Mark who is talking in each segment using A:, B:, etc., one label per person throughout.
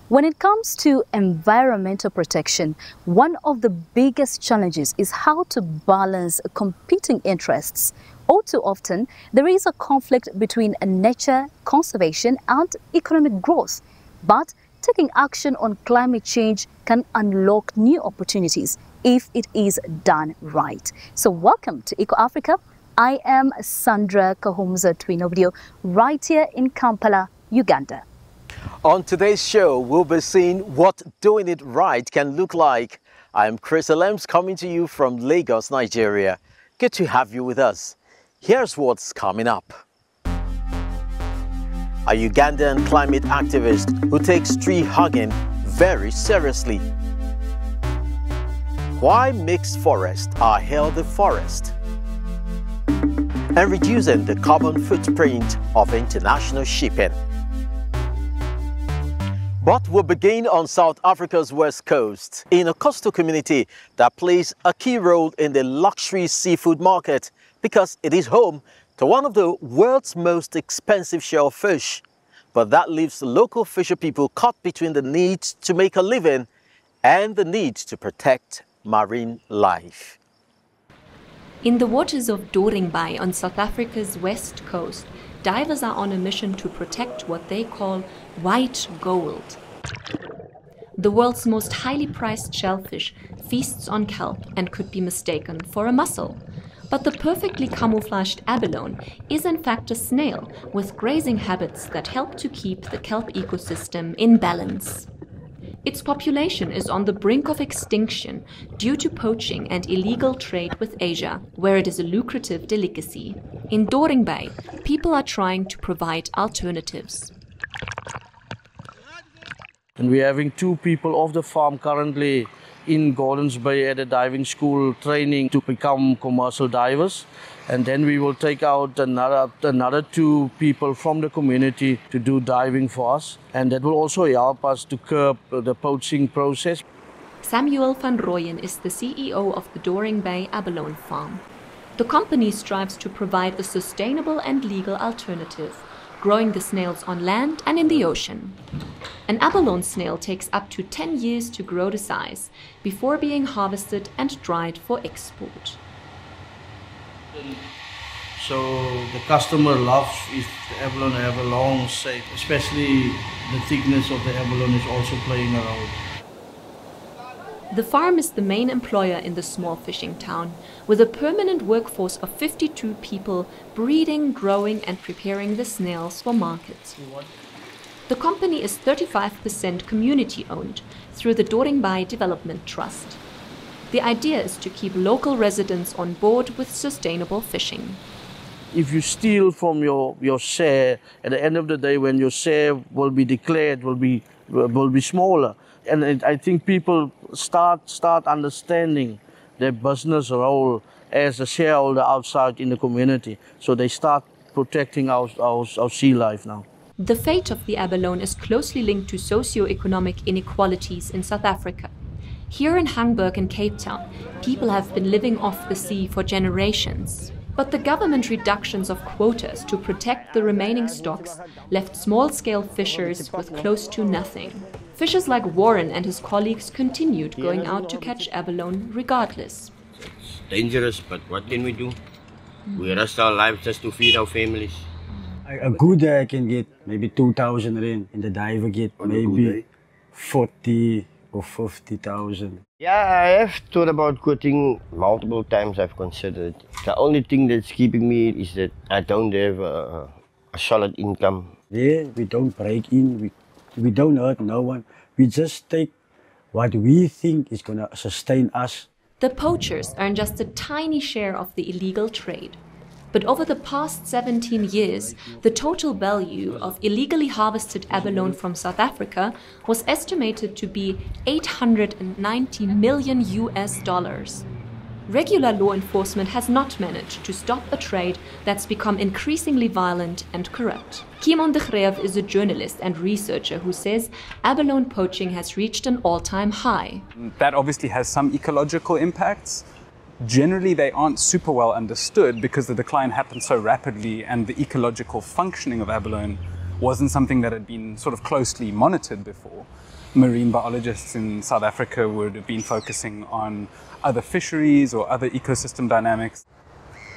A: When it comes to environmental protection, one of the biggest challenges is how to balance competing interests. All too often, there is a conflict between nature conservation and economic growth. But taking action on climate change can unlock new opportunities if it is done right. So welcome to Eco Africa. I am Sandra Kahumza Twinovideo, right here in Kampala, Uganda.
B: On today's show, we'll be seeing what doing it right can look like. I'm Chris Alems coming to you from Lagos, Nigeria. Good to have you with us. Here's what's coming up. A Ugandan climate activist who takes tree hugging very seriously. Why mixed forests are healthy forest? And reducing the carbon footprint of international shipping. But we'll begin on South Africa's west coast, in a coastal community that plays a key role in the luxury seafood market because it is home to one of the world's most expensive shellfish. But that leaves local fisher people caught between the need to make a living and the need to protect marine life.
C: In the waters of Doringbai on South Africa's west coast, divers are on a mission to protect what they call white gold. The world's most highly priced shellfish feasts on kelp and could be mistaken for a mussel. But the perfectly camouflaged abalone is in fact a snail with grazing habits that help to keep the kelp ecosystem in balance. Its population is on the brink of extinction due to poaching and illegal trade with Asia, where it is a lucrative delicacy. In Doringbai, people are trying to provide alternatives.
D: And we're having 2 people off the farm currently in Gordons Bay at a diving school training to become commercial divers. And then we will take out another 2 people from the community to do diving for us. And that will also help us to curb the poaching process.
C: Samuel van Rooyen is the CEO of the Doringbai Abalone Farm. The company strives to provide a sustainable and legal alternative, growing the snails on land and in the ocean. An abalone snail takes up to 10 years to grow to size before being harvested and dried for export.
D: So the customer loves if the abalone have a long shape, especially the thickness of the abalone is also playing a role.
C: The farm is the main employer in the small fishing town, with a permanent workforce of 52 people breeding, growing and preparing the snails for markets. The company is 35% community-owned through the Doringbai Development Trust. The idea is to keep local residents on board with sustainable fishing.
D: If you steal from your share, at the end of the day when your share will be declared, will be smaller. And I think people start understanding their business role as a shareholder outside in the community. So they start protecting our sea life now.
C: The fate of the abalone is closely linked to socio-economic inequalities in South Africa. Here in Hamburg and Cape Town, people have been living off the sea for generations. But the government reductions of quotas to protect the remaining stocks left small-scale fishers with close to nothing. Fishers like Warren and his colleagues continued going out to catch abalone regardless.
E: It's dangerous, but what can we do? We risk our lives just to feed our families.
F: A good day I can get maybe 2,000 rand, and the diver get maybe 40 or 50,000.
E: Yeah, I have thought about quitting multiple times. I've considered. The only thing that's keeping me is that I don't have a solid income.
F: Yeah, we don't break in, we don't hurt no one. We just take what we think is going to sustain us.
C: The poachers earn just a tiny share of the illegal trade. But over the past 17 years, the total value of illegally harvested abalone from South Africa was estimated to be $890 million. Regular law enforcement has not managed to stop a trade that's become increasingly violent and corrupt. Kimon de Greef is a journalist and researcher who says abalone poaching has reached an all-time high.
G: That obviously has some ecological impacts. Generally, they aren't super well understood because the decline happens so rapidly and the ecological functioning of abalone wasn't something that had been sort of closely monitored before. Marine biologists in South Africa would have been focusing on other fisheries or other ecosystem dynamics.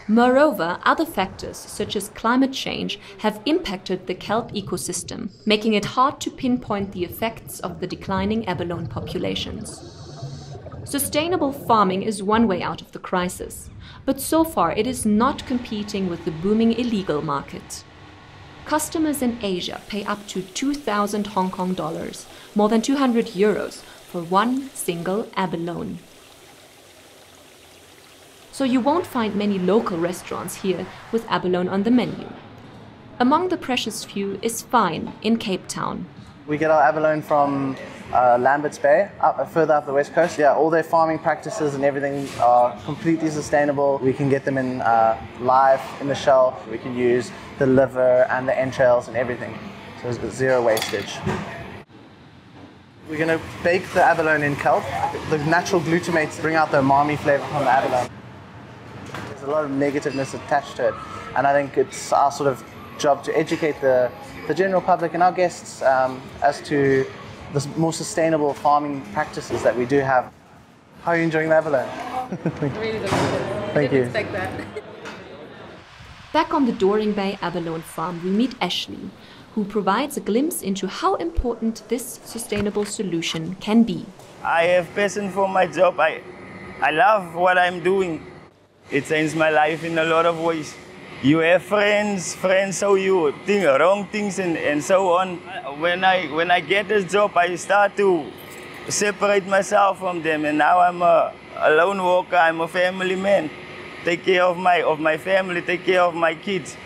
C: Moreover, other factors such as climate change have impacted the kelp ecosystem, making it hard to pinpoint the effects of the declining abalone populations. Sustainable farming is one way out of the crisis, but so far it is not competing with the booming illegal market. Customers in Asia pay up to 2,000 Hong Kong dollars, more than 200 euros, for one single abalone. So you won't find many local restaurants here with abalone on the menu. Among the precious few is Fine in Cape Town.
H: We get our abalone from Lambert's Bay, further up the west coast. Yeah, all their farming practices and everything are completely sustainable. We can get them in live in the shell. We can use the liver and the entrails and everything. So there's zero wastage. We're going to bake the abalone in kelp. The natural glutamates bring out the umami flavor from the abalone. There's a lot of negativeness attached to it, and I think it's our sort of job to educate the general public and our guests as to the more sustainable farming practices that we do have. How are you enjoying the abalone?
I: Really delicious.
H: Thank you.
I: Expect that.
C: Back on the Doring Bay abalone farm, we meet Ashley, who provides a glimpse into how important this sustainable solution can be.
J: I have passion for my job. I love what I'm doing. It changed my life in a lot of ways. You have friends show you wrong things and so on. When I get this job, I start to separate myself from them, and now I'm a lone worker, I'm a family man. Take care of my family, take care of my kids.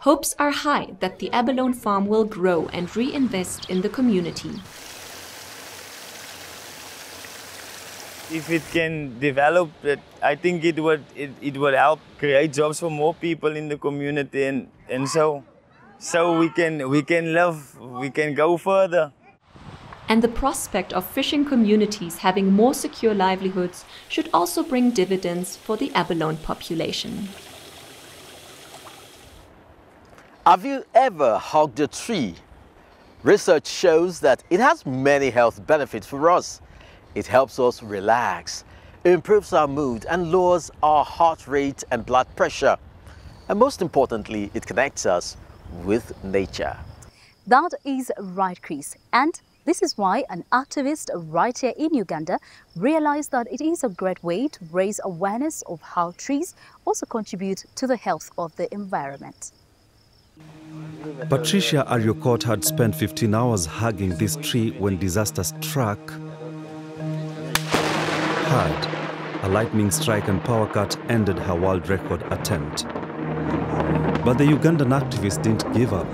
C: Hopes are high that the abalone farm will grow and reinvest in the community.
J: If it can develop, I think it would help create jobs for more people in the community, and so we can live, we can go further.
C: And the prospect of fishing communities having more secure livelihoods should also bring dividends for the abalone population.
B: Have you ever hugged a tree? Research shows that it has many health benefits for us. It helps us relax, improves our mood, and lowers our heart rate and blood pressure. And most importantly, it connects us with nature.
A: That is right, Chris. And this is why an activist right here in Uganda realized that it is a great way to raise awareness of how trees also contribute to the health of the environment.
K: Patricia Ariokot had spent 15 hours hugging this tree when disaster struck. Hard, a lightning strike and power cut ended her world record attempt. But the Ugandan activist didn't give up.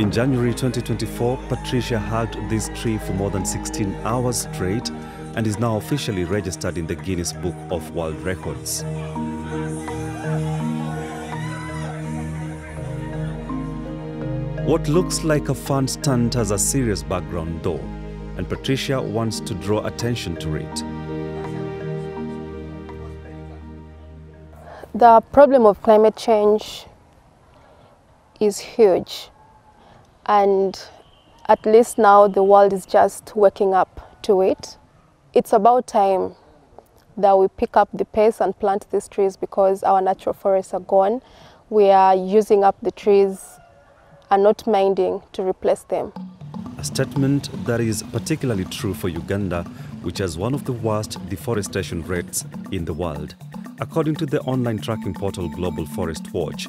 K: In January 2024, Patricia hugged this tree for more than 16 hours straight and is now officially registered in the Guinness Book of World Records. What looks like a fun stunt has a serious background though, and Patricia wants to draw attention to it.
I: The problem of climate change is huge, and at least now the world is just waking up to it. It's about time that we pick up the pace and plant these trees because our natural forests are gone. We are using up the trees and not minding to replace them.
K: A statement that is particularly true for Uganda, which has one of the worst deforestation rates in the world. According to the online tracking portal Global Forest Watch,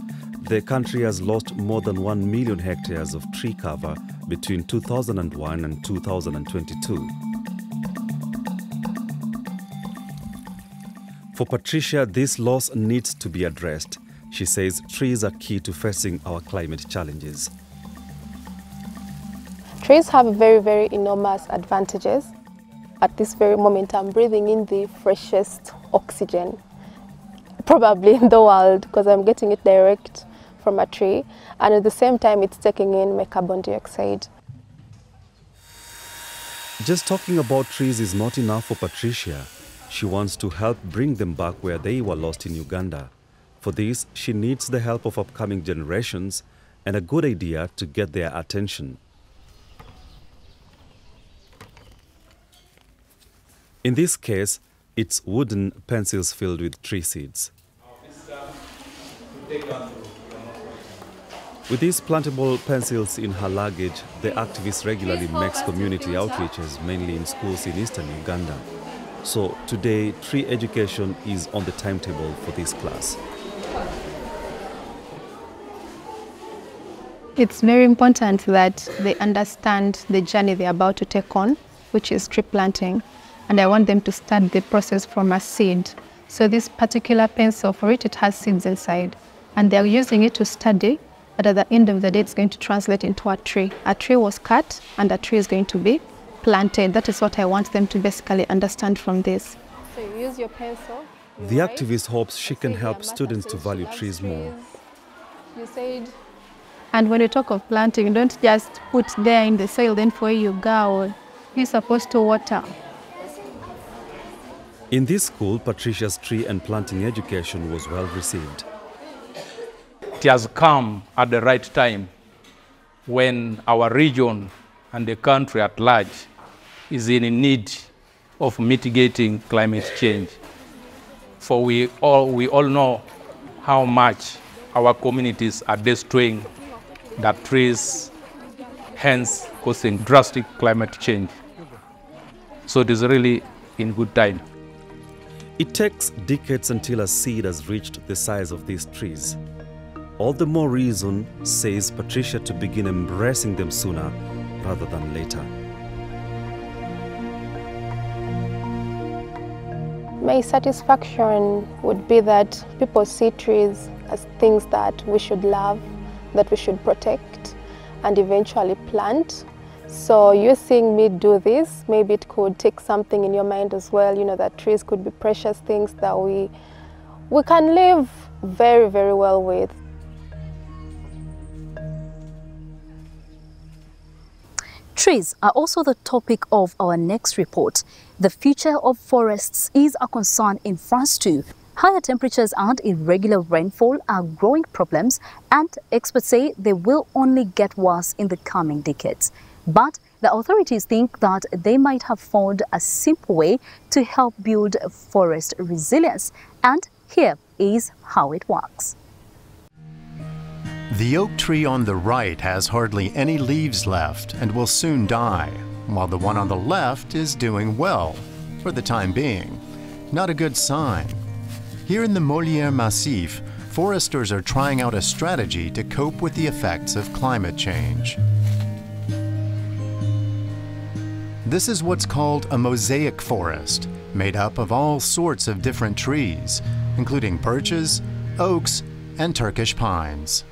K: the country has lost more than 1 million hectares of tree cover between 2001 and 2022. For Patricia, this loss needs to be addressed. She says trees are key to facing our climate challenges.
I: Trees have very, very enormous advantages. At this very moment, I'm breathing in the freshest oxygen, probably in the world, because I'm getting it direct from a tree. And at the same time, it's taking in my carbon dioxide.
K: Just talking about trees is not enough for Patricia. She wants to help bring them back where they were lost in Uganda. For this, she needs the help of upcoming generations and a good idea to get their attention. In this case, it's wooden pencils filled with tree seeds. With these plantable pencils in her luggage, the activist regularly makes community outreaches, mainly in schools in eastern Uganda. So today, tree education is on the timetable for this class.
I: It's very important that they understand the journey they're about to take on, which is tree planting. And I want them to start the process from a seed. So this particular pencil, for it has seeds inside. And they're using it to study, but at the end of the day, it's going to translate into a tree. A tree was cut, and a tree is going to be planted. That is what I want them to basically understand from this. So you use your pencil.
K: The activist hopes she can help students to value trees more.
I: You said, and when you talk of planting, don't just put there in the soil, then for you go. You're supposed to water.
K: In this school, Patricia's tree and planting education was well received.
L: It has come at the right time when our region and the country at large is in need of mitigating climate change. For we all know how much our communities are destroying the trees, hence causing drastic climate change. So it is really in good time.
K: It takes decades until a seed has reached the size of these trees. All the more reason, says Patricia, to begin embracing them sooner rather than later.
I: My satisfaction would be that people see trees as things that we should love, that we should protect, and eventually plant. So you seeing me do this, maybe it could take something in your mind as well, you know, that trees could be precious things that we can live very, very well with.
A: Trees are also the topic of our next report. The future of forests is a concern in France too. Higher temperatures and irregular rainfall are growing problems, and experts say they will only get worse in the coming decades. But the authorities think that they might have found a simple way to help build forest resilience. And here is how it works.
M: The oak tree on the right has hardly any leaves left and will soon die, while the one on the left is doing well, for the time being. Not a good sign. Here in the Molière Massif, foresters are trying out a strategy to cope with the effects of climate change. This is what's called a mosaic forest, made up of all sorts of different trees, including birches, oaks, and Turkish pines.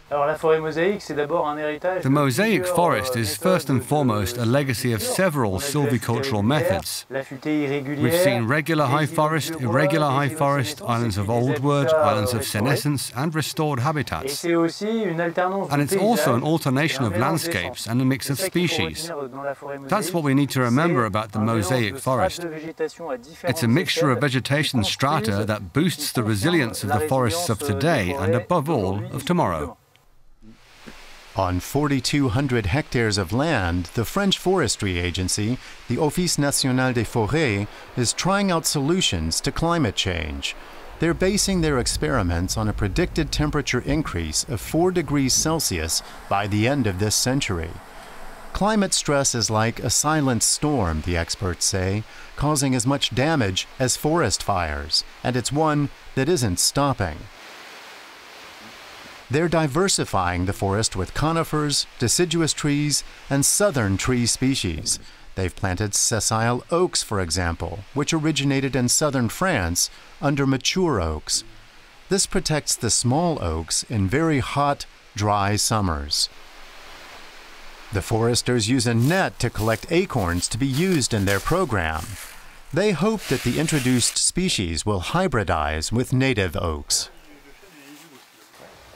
N: The mosaic forest is first and foremost a legacy of several silvicultural methods. We've seen regular high forest, irregular high forest, islands of old wood, islands of senescence, and restored habitats. And it's also an alternation of landscapes and a mix of species. That's what we need to remember about the mosaic forest. It's a mixture of vegetation strata that boosts the resilience of the forests of today and, above all, of tomorrow.
M: On 4,200 hectares of land, the French forestry agency, the Office National des Forêts, is trying out solutions to climate change. They're basing their experiments on a predicted temperature increase of 4 degrees Celsius by the end of this century. Climate stress is like a silent storm, the experts say, causing as much damage as forest fires, and it's one that isn't stopping. They're diversifying the forest with conifers, deciduous trees, and southern tree species. They've planted sessile oaks, for example, which originated in southern France under mature oaks. This protects the small oaks in very hot, dry summers. The foresters use a net to collect acorns to be used in their program. They hope that the introduced species will hybridize with native oaks.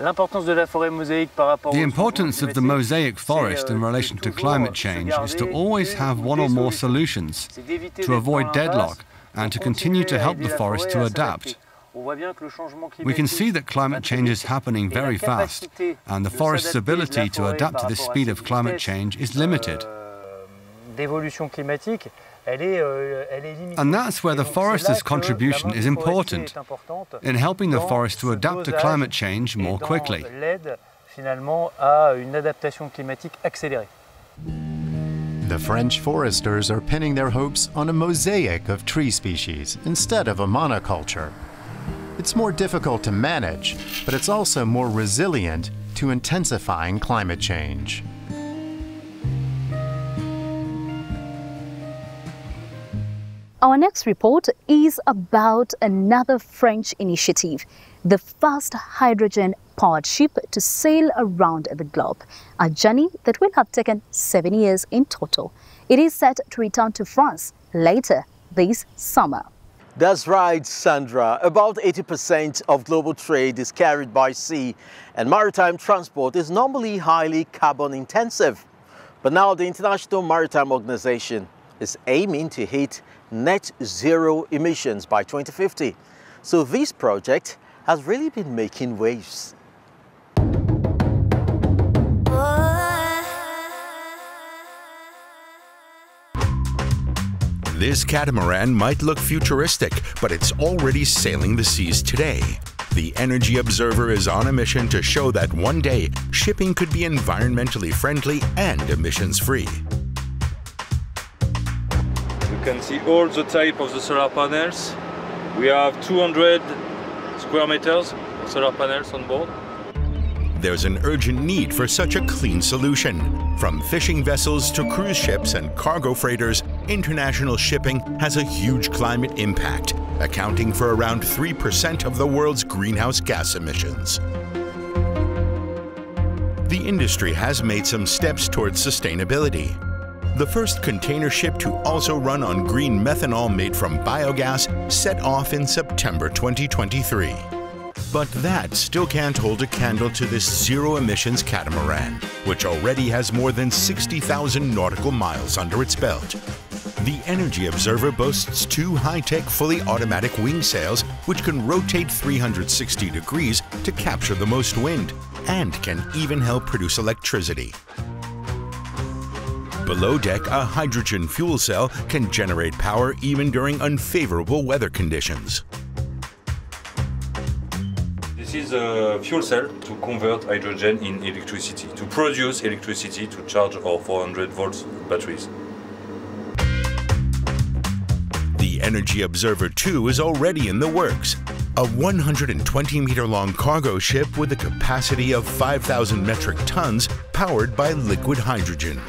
N: The importance of the mosaic forest in relation to climate change is to always have one or more solutions, to avoid deadlock, and to continue to help the forest to adapt. We can see that climate change is happening very fast, and the forest's ability to adapt to the speed of climate change is limited. And that's where the forester's contribution is important, in helping the forest to adapt to climate change more quickly.
M: The French foresters are pinning their hopes on a mosaic of tree species instead of a monoculture. It's more difficult to manage, but it's also more resilient to intensifying climate change.
A: Our next report is about another French initiative, the first hydrogen-powered ship to sail around the globe, a journey that will have taken 7 years in total. It is set to return to France later this summer.
B: That's right, Sandra. About 80% of global trade is carried by sea, and maritime transport is normally highly carbon intensive. But now the International Maritime Organization is aiming to hit net zero emissions by 2050. So this project has really been making waves.
O: This catamaran might look futuristic, but it's already sailing the seas today. The Energy Observer is on a mission to show that one day shipping could be environmentally friendly and emissions-free.
P: You can see all the type of the solar panels. We have 200 square meters of solar panels on board.
O: There's an urgent need for such a clean solution. From fishing vessels to cruise ships and cargo freighters, international shipping has a huge climate impact, accounting for around 3% of the world's greenhouse gas emissions. The industry has made some steps towards sustainability. The first container ship to also run on green methanol made from biogas set off in September 2023. But that still can't hold a candle to this zero-emissions catamaran, which already has more than 60,000 nautical miles under its belt. The Energy Observer boasts 2 high-tech, fully automatic wing sails, which can rotate 360 degrees to capture the most wind, and can even help produce electricity. Below deck, a hydrogen fuel cell can generate power even during unfavorable weather conditions.
P: This is a fuel cell to convert hydrogen in electricity, to produce electricity to charge our 400 volts batteries.
O: The Energy Observer 2 is already in the works. A 120-meter-long cargo ship with a capacity of 5,000 metric tons powered by liquid hydrogen.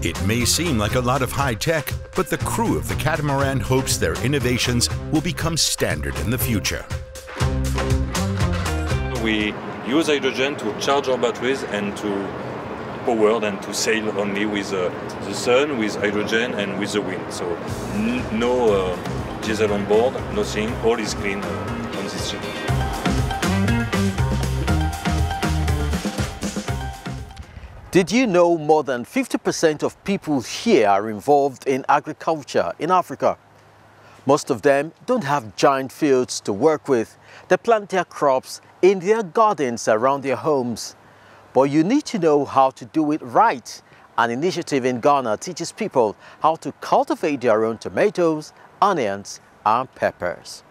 O: It may seem like a lot of high-tech, but the crew of the catamaran hopes their innovations will become standard in the future.
P: We use hydrogen to charge our batteries and to power and to sail only with the sun, with hydrogen and with the wind. So no diesel on board, nothing, all is clean on this ship.
B: Did you know more than 50% of people here are involved in agriculture in Africa? Most of them don't have giant fields to work with. They plant their crops in their gardens around their homes. But you need to know how to do it right. An initiative in Ghana teaches people how to cultivate their own tomatoes, onions, and peppers.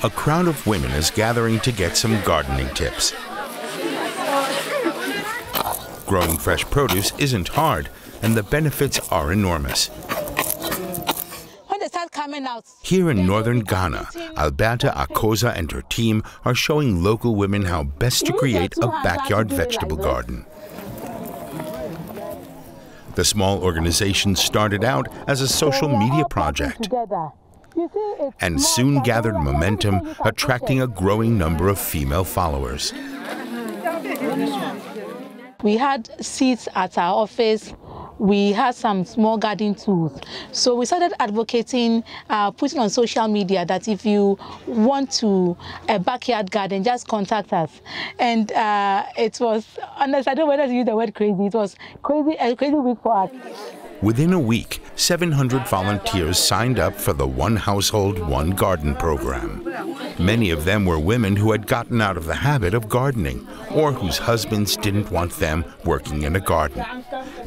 O: A crowd of women is gathering to get some gardening tips. Growing fresh produce isn't hard, and the benefits are enormous.
Q: When they start coming out,
O: here in northern Ghana, Alberta Akosa and her team are showing local women how best to create a backyard vegetable garden. The small organization started out as a social media project and soon gathered momentum, attracting a growing number of female followers.
Q: We had seats at our office. We had some small garden tools. So we started advocating, putting on social media that if you want to a backyard garden, just contact us. And it was, honestly, I don't know whether to use the word crazy. It was crazy, a crazy week for us.
O: Within a week, 700 volunteers signed up for the One Household, One Garden program. Many of them were women who had gotten out of the habit of gardening or whose husbands didn't want them working in a garden.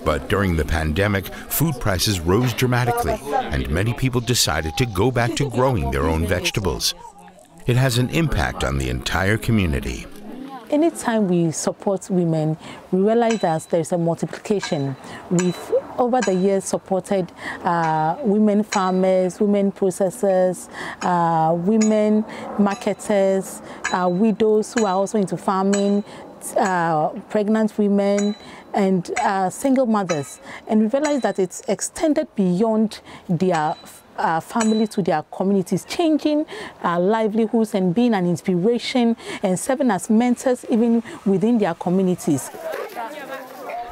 O: But during the pandemic, food prices rose dramatically, and many people decided to go back to growing their own vegetables. It has an impact on the entire community.
Q: Anytime we support women, we realize that there's a multiplication. We've, over the years, supported women farmers, women processors, women marketers, widows who are also into farming, pregnant women, and single mothers. And we realize that it's extended beyond their family to their communities, changing livelihoods and being an inspiration and serving as mentors even within their communities.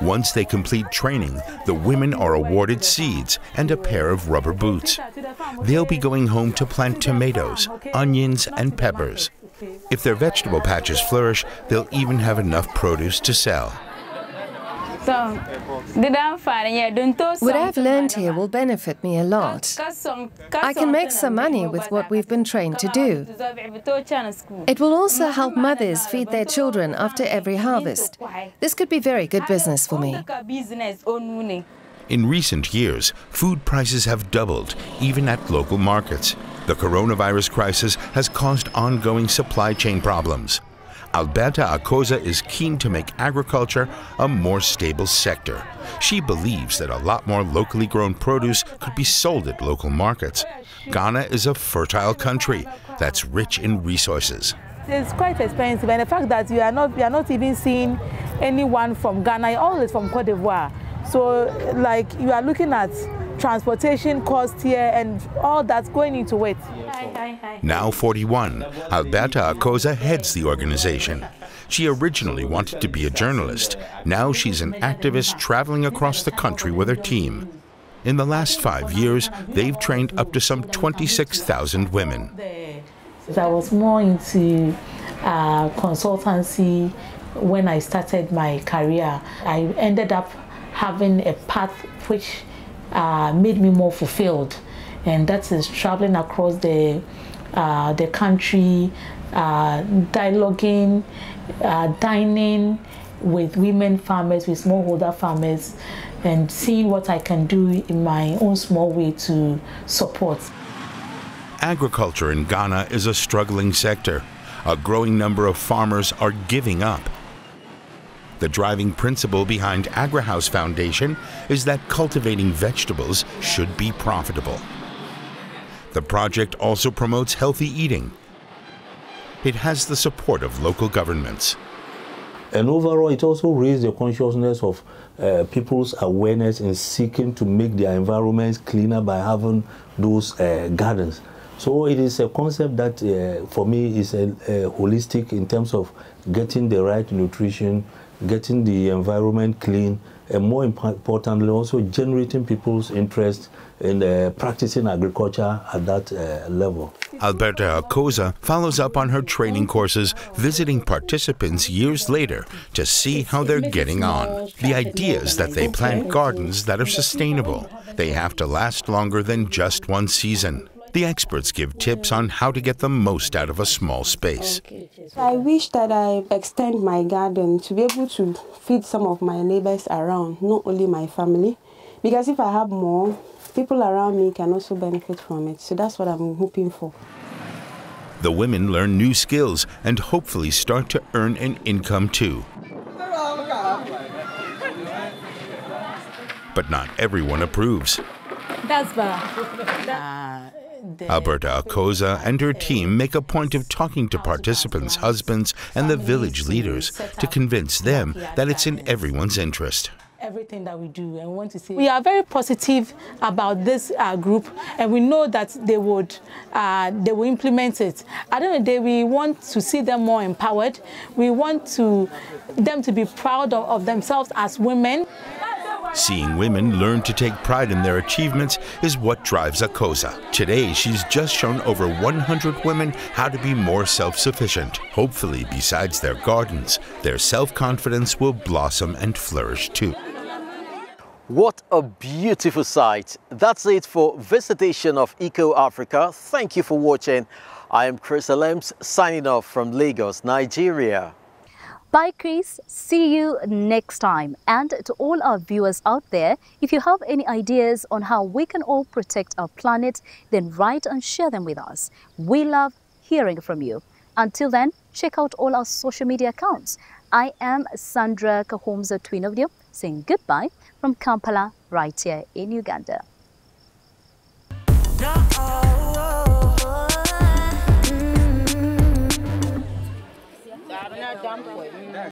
O: Once they complete training, the women are awarded seeds and a pair of rubber boots. They'll be going home to plant tomatoes, onions, and peppers. If their vegetable patches flourish, they'll even have enough produce to sell.
R: What I've learned here will benefit me a lot. I can make some money with what we've been trained to do. It will also help mothers feed their children after every harvest. This could be very good business for me.
O: In recent years, food prices have doubled, even at local markets. The coronavirus crisis has caused ongoing supply chain problems. Alberta Akosa is keen to make agriculture a more stable sector. She believes that a lot more locally grown produce could be sold at local markets. Ghana is a fertile country that's rich in resources.
Q: It's quite expensive, and the fact that you are not even seeing anyone from Ghana, all is from Cote d'Ivoire. So, like, you are looking at transportation costs here and all that's going into it.
O: Now 41, Alberta Akosa heads the organization. She originally wanted to be a journalist. Now she's an activist traveling across the country with her team. In the last 5 years, they've trained up to some 26,000 women.
Q: I was more into consultancy when I started my career. I ended up having a path which made me more fulfilled, and that is traveling across the country, dialoguing, dining with women farmers, with smallholder farmers, and seeing what I can do in my own small way to support.
O: Agriculture in Ghana is a struggling sector. A growing number of farmers are giving up. The driving principle behind AgriHouse Foundation is that cultivating vegetables should be profitable. The project also promotes healthy eating. It has the support of local governments.
S: And overall, it also raised the consciousness of people's awareness in seeking to make their environments cleaner by having those gardens. So it is a concept that, for me, is holistic in terms of getting the right nutrition, getting the environment clean, and more importantly, also generating people's interest in practicing agriculture at that level.
O: Alberta Akosa follows up on her training courses, visiting participants years later to see how they're getting on. The idea is that they plant gardens that are sustainable. They have to last longer than just one season. The experts give tips on how to get the most out of a small space.
T: I wish that I extend my garden to be able to feed some of my neighbors around, not only my family. Because if I have more, people around me can also benefit from it. So that's what I'm hoping for.
O: The women learn new skills and hopefully start to earn an income too. But not everyone approves. Alberta Akosa and her team make a point of talking to participants' husbands and the village leaders to convince them that it's in everyone's interest.
Q: Everything that we do, and we want to say we are very positive about this group, and we know that they will implement it. At the end of the day, we want to see them more empowered. We want them to be proud of themselves as women.
O: Seeing women learn to take pride in their achievements is what drives Akosa. Today, she's just shown over 100 women how to be more self-sufficient. Hopefully, besides their gardens, their self-confidence will blossom and flourish too.
B: What a beautiful sight. That's it for this edition of Eco Africa. Thank you for watching. I am Chris Alems signing off from Lagos, Nigeria.
A: Bye, Chris. See you next time. And to all our viewers out there, if you have any ideas on how we can all protect our planet, then write and share them with us. We love hearing from you. Until then, check out all our social media accounts. I am Sandra Kahomza Twinogdio saying goodbye from Kampala, right here in Uganda.